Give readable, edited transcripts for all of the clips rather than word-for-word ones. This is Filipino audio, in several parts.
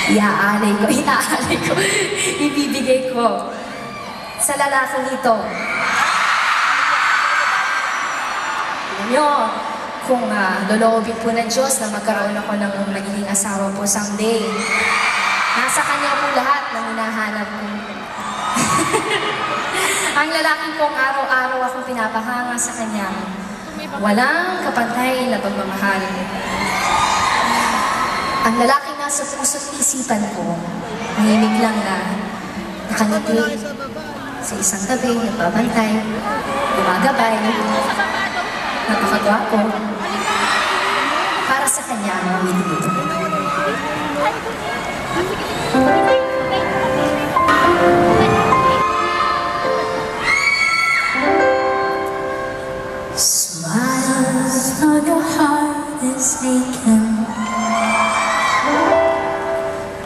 Iaalay ko, ibibigay ko sa lalaking ito. Alam nyo, kung loloobin po ng Diyos na magkaroon ako ng magiging asawa po someday, nasa Kanya po lahat ng hinahanap ko. Ang lalaki pong araw-araw akong pinapahanga sa Kanya, walang kapantay na pagmamahal. Ang lalaking nasa puso't isipan ko, mahimik lang na nakangiti sa isang tabi, nagbabantay, gumagabay, napakagwapo. Para sa Kanya ang awitin ito. Smiles though your heart is aching.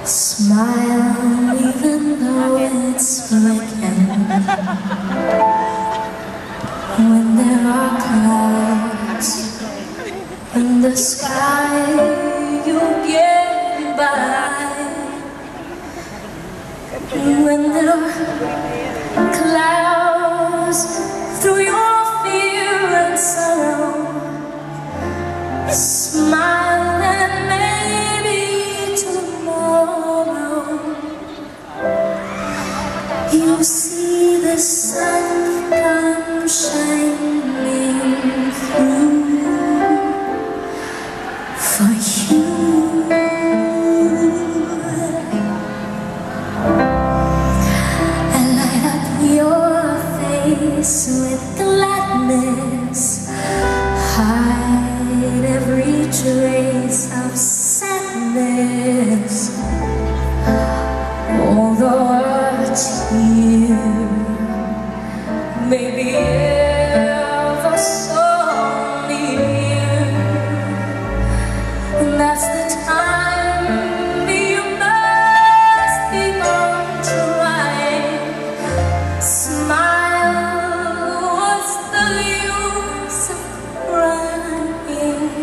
Smile even though it's breaking. When there are clouds in the sky, you'll get by. When there are clouds through your fear and sorrow, smile and maybe tomorrow you'll see the sun come shining through for you. And light up your face with gladness, hide every trace of sadness. Although a tear may be ever so near, and that's the time you must begin to write. Smile, what's the use of crying?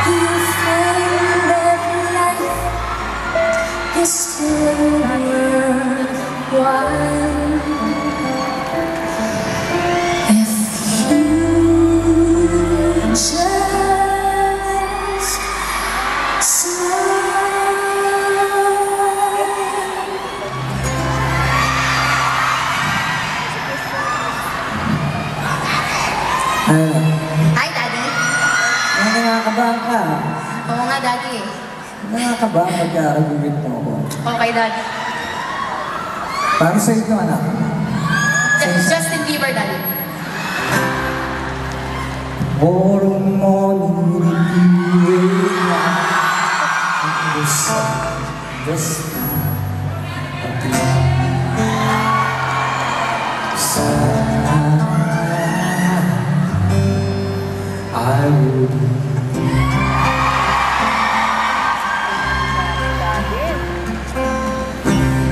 You find that life is still worthwhile if you just smile. Hi, Daddy. Nakakabahan ka. Oo nga, Daddy. Nakakabahan pagka-argument mo ako. Okay, Daddy. Para sa ito, anak. Justin Bieber, Daddy. Morong monirikiwe na ang gusto. Gusto. I will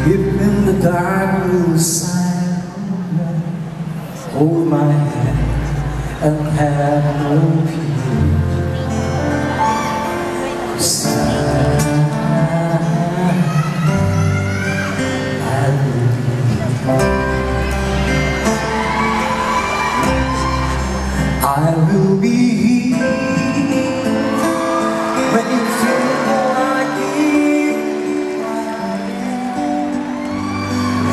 if in the dark blue side, hold my hand and have no fear. 'Cause I will be here when you feel like it,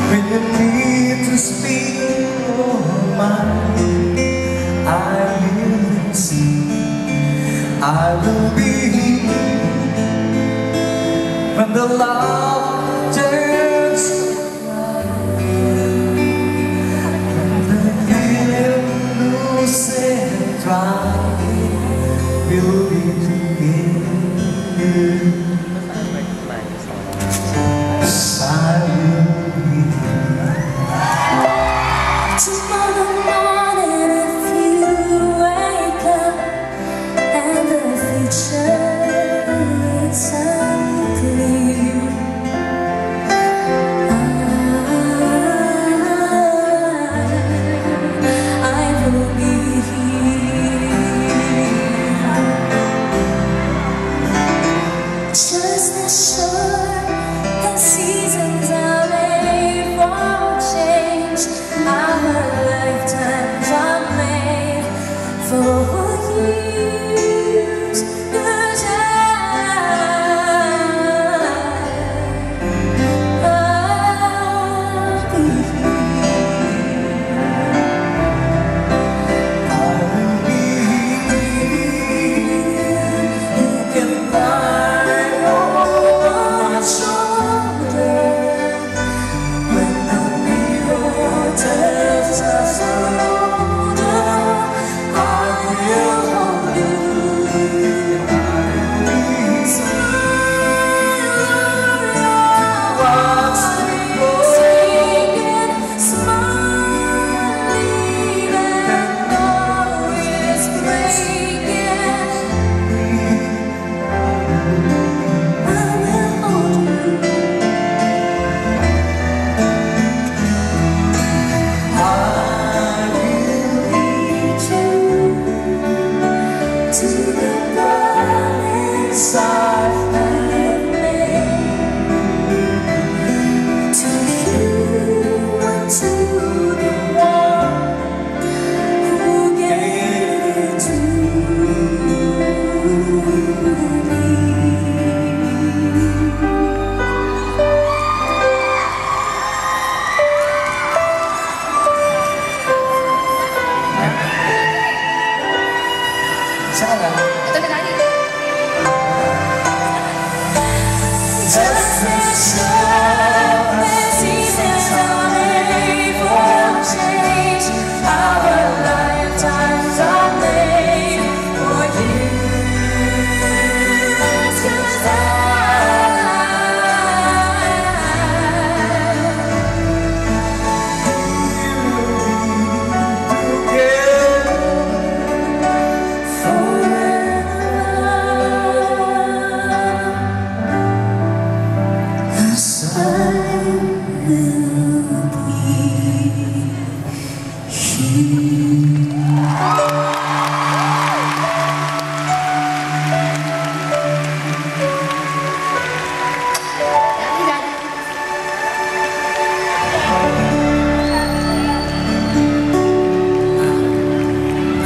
when you need to speak your mind. I will listen. I will be here when the love turns to cry, when the wind loses dry. We'll be together. Yes, I will be here. Tomorrow morning if you wake up and the future is unclear, I will be here. sure that seasons are made for change. Our lifetimes are made for years. 'Cause I'll be ito na natin. Just as sure as seasons are made for change, our lifetimes are made for years. 'Cause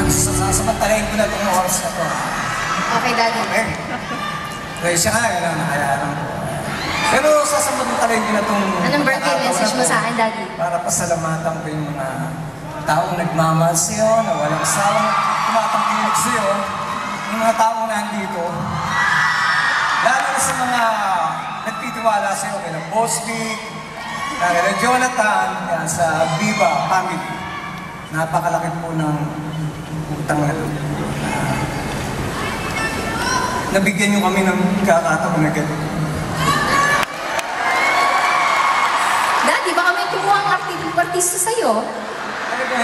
Sasamantalahin ko na itong oras na to. okay, Daddy. Kaya siya nga, yun ang nakayaan ko. Pero sasamantalahin ko na itong... Anong birthday message mo sa akin, Daddy? Para pasalamatan ko yung mga taong nagmamahal sa'yo, na walang sawang tumatangkilig sa'yo, yung mga taong nandito. Lalo na sa mga nagtitiwala sa'yo, kaya Boss Vic, kaya Jonathan, kaya sa Viva Family. Napakalaki po ng utang na loob. Nabigyan niyo kami ng kakataon na gano'n. Daddy, baka may kumuha ang artista sa'yo. Ano ba?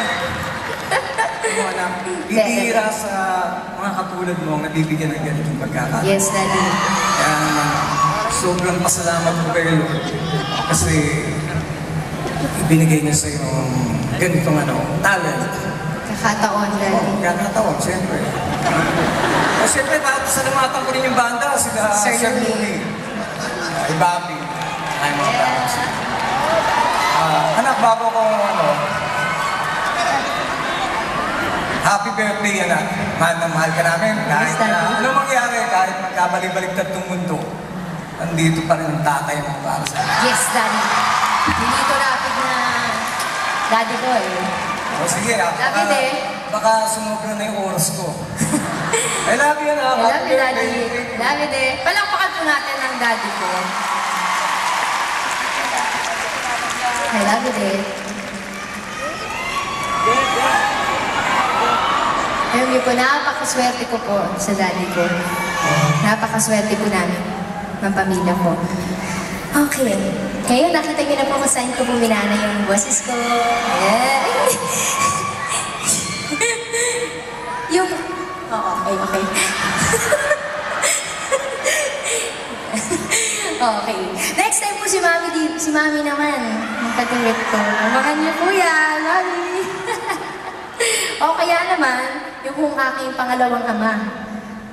Bibihira sa mga katulad mo ang nabibigyan ng ganitong pagkakataon. Yes, Daddy. Kaya naman, sobrang pasalamat ko kay Lord. Kasi ibinigay niya sa iyo ganitong talent. Kakataon, Daddy. Kakataon, siyempre. Siyempre, pasalamatan ko rin yung banda, sila Sir Louie, Ibabi, ay mga tawag sila. Anak, bago ko happy birthday, anak. Mahal na mahal ka namin. Kahit anong mangyari, kahit magkabalik-baliktad itong mundo, nandito pa rin ang tatay mo para sa akin. Yes, Daddy. Hindi ito rapid na Daddy ko eh. O sige, baka sumobra na yung oras ko. I love you, anak. I love you, Daddy. Love you, Daddy. Palakpakan po natin ang Daddy ko. I love you, Daddy. Alam niyo po, napakaswerte ko po sa Daddy ko. Napakaswerte po namin, ng pamilya ko. Okay. Ngayon, nakita niyo na po kung saan ko buminana yung boses ko. Yeah. Yung... okay. Okay. Next time po si Mami naman. Ang katuwit ko. Mahal niyo po yan, Mami. O kaya naman, yung aking pangalawang ama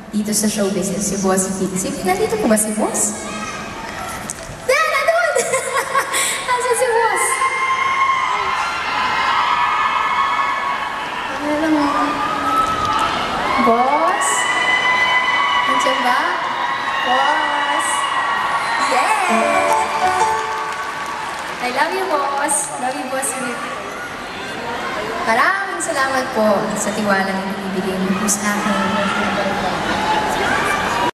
dito sa show business, si Boss Vic. Nandito po ba si Boss? talaga? Boss! Yes! I love you, boss. Love you, boss. Maraming salamat po sa tiwala na ibibigay niyo po sa akin.